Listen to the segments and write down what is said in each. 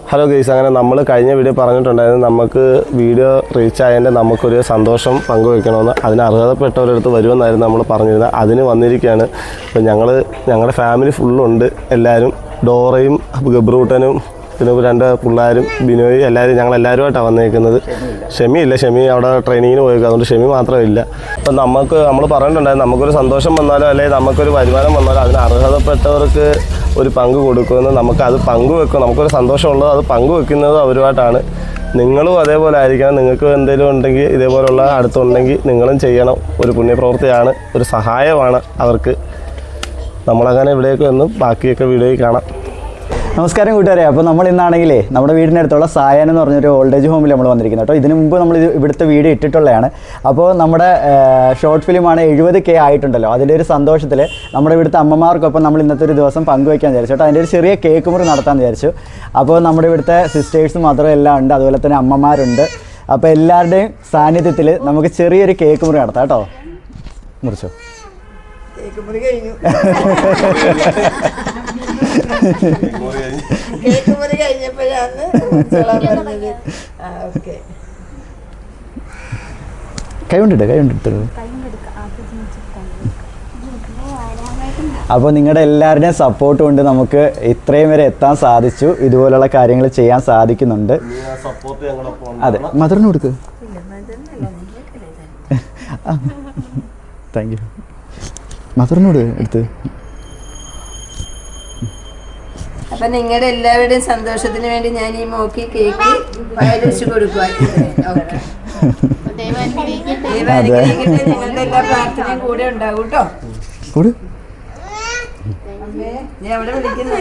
Hello guys, അങ്ങനെ നമ്മൾ കഴിഞ്ഞ വീഡിയോ പറഞ്ഞിട്ടുണ്ടായിരുന്നു നമുക്ക് വീഡിയോ റീച്ച് ആയതിൻ്റെ നമുക്കൊരു സന്തോഷം പങ്കുവെക്കണമെന്ന്. അതിന് അർഹതപ്പെട്ടവരടുത്ത് വരുമെന്നായിരുന്നു നമ്മൾ പറഞ്ഞിരുന്നത്. അതിന് വന്നിരിക്കുകയാണ്. അപ്പോൾ ഞങ്ങളുടെ ഫാമിലി ഫുള്ളുണ്ട്. എല്ലാവരും ഡോറയും ഗബ്രൂട്ടനും പിന്നെ 2 പിള്ളേരും ബിനോയും എല്ലാവരും ഞങ്ങളെല്ലാവരുമായിട്ടാണ് വന്നേക്കുന്നത്. ഷെമി അവിടെ ട്രെയിനിങ്ങിന് പോയേക്കുക, അതുകൊണ്ട് ഷെമി മാത്രമില്ല. അപ്പം നമ്മൾ പറഞ്ഞിട്ടുണ്ടായിരുന്നു നമുക്കൊരു സന്തോഷം വന്നാലോ അല്ലെങ്കിൽ നമുക്കൊരു വരുമാനം വന്നാലോ അതിന് അർഹതപ്പെട്ടവർക്ക് ഒരു പങ്ക് കൊടുക്കുമെന്ന്. നമുക്കത് പങ്കുവെക്കും. നമുക്കൊരു സന്തോഷമുള്ളത് അത് പങ്കുവെക്കുന്നത് അവരുമായിട്ടാണ്. നിങ്ങളും അതേപോലെ ആയിരിക്കണം. നിങ്ങൾക്ക് എന്തെങ്കിലും ഉണ്ടെങ്കിൽ ഇതേപോലുള്ള അടുത്തുണ്ടെങ്കിൽ നിങ്ങളും ചെയ്യണം. ഒരു പുണ്യപ്രവൃത്തിയാണ്, ഒരു സഹായമാണ് അവർക്ക്. നമ്മളങ്ങനെ ഇവിടേക്ക് വന്ന് ബാക്കിയൊക്കെ വീഡിയോയിൽ കാണാം. നമസ്കാരം കൂട്ടുകാരെ. അപ്പോൾ നമ്മൾ ഇന്നാണെങ്കിലേ നമ്മുടെ വീടിൻ്റെ അടുത്തുള്ള സായാൻ എന്ന് പറഞ്ഞൊരു ഓൾഡ് ഏജ് ഹോമിൽ നമ്മൾ വന്നിരിക്കുന്നത് കേട്ടോ. ഇതിന് മുമ്പ് നമ്മൾ ഇവിടുത്തെ വീഡിയോ ഇട്ടിട്ടുള്ളതാണ്. അപ്പോൾ നമ്മുടെ ഷോർട്ട് ഫിലിമാണ് 70K ആയിട്ടുണ്ടല്ലോ. അതിൻ്റെ ഒരു സന്തോഷത്തിൽ നമ്മുടെ ഇവിടുത്തെ അമ്മമാർക്കൊപ്പം നമ്മൾ ഇന്നത്തെ ഒരു ദിവസം പങ്കുവയ്ക്കാൻ വിചാരിച്ചു കേട്ടോ. അതിൻ്റെ ഒരു ചെറിയ കേക്ക് മുറി നടത്താൻ വിചാരിച്ചു. അപ്പോൾ നമ്മുടെ ഇവിടുത്തെ സിസ്റ്റേഴ്സ് മാത്രം എല്ലാം ഉണ്ട്, അതുപോലെ തന്നെ അമ്മമാരുണ്ട്. അപ്പോൾ എല്ലാവരുടെയും സാന്നിധ്യത്തിൽ നമുക്ക് ചെറിയൊരു കേക്ക് മുറി നടത്താം കേട്ടോ. മുറിച്ചോ? കേക്ക് മുറി കഴിഞ്ഞു. കഴിഞ്ഞപ്പോഴാണ് കൈ കൊണ്ടിട്ട് അപ്പോൾ നിങ്ങളുടെ എല്ലാവരുടെയും സപ്പോർട്ട് കൊണ്ട് നമുക്ക് ഇത്രയും വരെ എത്താൻ സാധിച്ചു. ഇതുപോലുള്ള കാര്യങ്ങൾ ചെയ്യാൻ സാധിക്കുന്നുണ്ട്. അതെ, മദറിന് കൊടുക്ക്. Thank you. മദറിനോട് എടുത്ത്. അപ്പൊ നിങ്ങളുടെ എല്ലാവരുടെയും സന്തോഷത്തിന് വേണ്ടി ഞാൻ ഈ മോക്കി കേക്ക് വയലിച്ചു കൊടുക്കുക. നിങ്ങളുടെ എല്ലാ പ്രാർത്ഥനയും കൂടെ ഉണ്ടാവും കേട്ടോ. ഞാൻ അവിടെ വിളിക്കുന്നു,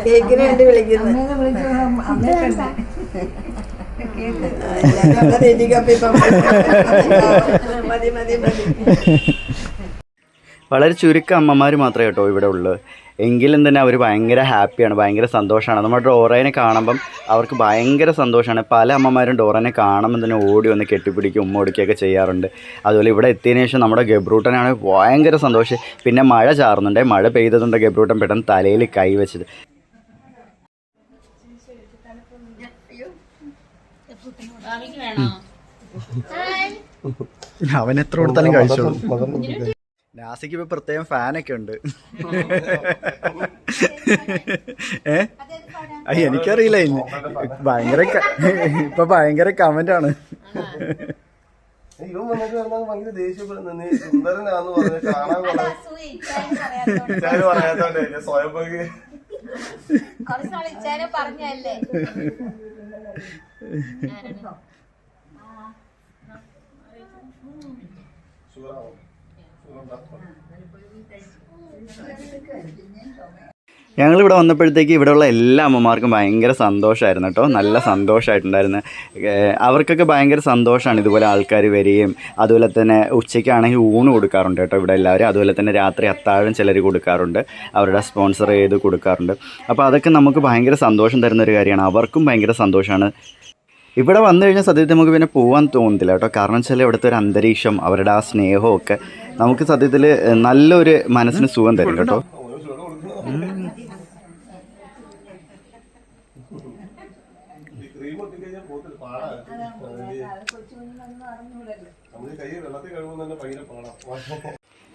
കേക്കിന് വേണ്ടി വിളിക്കുന്നു. മതി മതി മതി. വളരെ ചുരുക്കം അമ്മമാർ മാത്രമേ കേട്ടോ ഇവിടെ ഉള്ളൂ. എങ്കിലും തന്നെ അവർ ഭയങ്കര ഹാപ്പിയാണ്, ഭയങ്കര സന്തോഷമാണ്. നമ്മുടെ ഡോറേനെ കാണുമ്പം അവർക്ക് ഭയങ്കര സന്തോഷമാണ്. പല അമ്മമാരും ഡോറേനെ കാണുമ്പോൾ തന്നെ ഓടി വന്ന് കെട്ടിപ്പിടിക്കും, ഉമ്മ കൊടുക്കുകയൊക്കെ ചെയ്യാറുണ്ട്. അതുപോലെ ഇവിടെ എത്തിയതിനു ശേഷം നമ്മുടെ ഗബ്രൂട്ടനാണ് ഭയങ്കര സന്തോഷം. പിന്നെ മഴ ചാറുന്നുണ്ട്, മഴ പെയ്തതുകൊണ്ട് ഗബ്രൂട്ടൻ പെട്ടെന്ന് തലയിൽ കൈ വെച്ചത്. അവൻ എത്ര കൊടുത്താലും കഴിച്ചോളൂ. നാസിക്ക് ഇപ്പൊ പ്രത്യേകം ഫാനൊക്കെ ഉണ്ട്. എനിക്കറിയില്ല, ഇപ്പൊ ഭയങ്കര കമന്റ് ആണ്. ഞങ്ങളിവിടെ വന്നപ്പോഴത്തേക്ക് ഇവിടെയുള്ള എല്ലാ അമ്മമാർക്കും ഭയങ്കര സന്തോഷമായിരുന്നു കേട്ടോ. നല്ല സന്തോഷമായിട്ടുണ്ടായിരുന്നു. അവർക്കൊക്കെ ഭയങ്കര സന്തോഷമാണ് ഇതുപോലെ ആൾക്കാർ വരികയും. അതുപോലെ തന്നെ ഉച്ചയ്ക്കാണെങ്കിൽ ഊണ് കൊടുക്കാറുണ്ട് കേട്ടോ ഇവിടെ എല്ലാവരും. അതുപോലെ തന്നെ രാത്രി അത്താഴം ചിലർ കൊടുക്കാറുണ്ട്, അവരുടെ സ്പോൺസർ ചെയ്ത് കൊടുക്കാറുണ്ട്. അപ്പോൾ അതൊക്കെ നമുക്ക് ഭയങ്കര സന്തോഷം തരുന്നൊരു കാര്യമാണ്. അവർക്കും ഭയങ്കര സന്തോഷമാണ്. ഇവിടെ വന്നു കഴിഞ്ഞാൽ സത്യത്തിൽ നമുക്ക് പിന്നെ പോകാൻ തോന്നുന്നില്ല കേട്ടോ. കാരണം വെച്ചാൽ ഇവിടുത്തെ ഒരു അന്തരീക്ഷം, അവരുടെ ആ സ്നേഹമൊക്കെ നമുക്ക് സത്യത്തിൽ നല്ലൊരു മനസ്സിന് സുഖം തരും കേട്ടോ.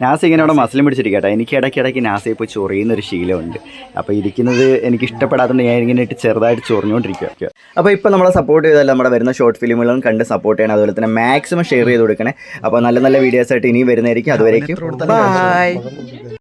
നാസി ഇങ്ങനെ അവിടെ മസിലും പിടിച്ചിരിക്കട്ടെ. എനിക്ക് ഇടയ്ക്കിടയ്ക്ക് നാസയെ പോയി ചൊറിയുന്നൊരു ശീലമുണ്ട്. അപ്പോൾ ഇരിക്കുന്നത് എനിക്ക് ഇഷ്ടപ്പെടാത്തതുകൊണ്ട് ഞാൻ ഇങ്ങനെ ഇട്ട് ചെറുതായിട്ട് ചൊറിഞ്ഞുകൊണ്ടിരിക്കുക. അപ്പോൾ ഇപ്പോൾ നമ്മളെ സപ്പോർട്ട് ചെയ്താൽ നമ്മുടെ വരുന്ന ഷോർട്ട് ഫിലിമുകളും കണ്ട് സപ്പോർട്ട് ചെയ്യണം. അതുപോലെ തന്നെ മാക്സിമം ഷെയർ ചെയ്ത് കൊടുക്കണേ. അപ്പോൾ നല്ല നല്ല വീഡിയോസായിട്ട് ഇനിയും വരുന്നതായിരിക്കും. അതുവരേക്കും ബൈ.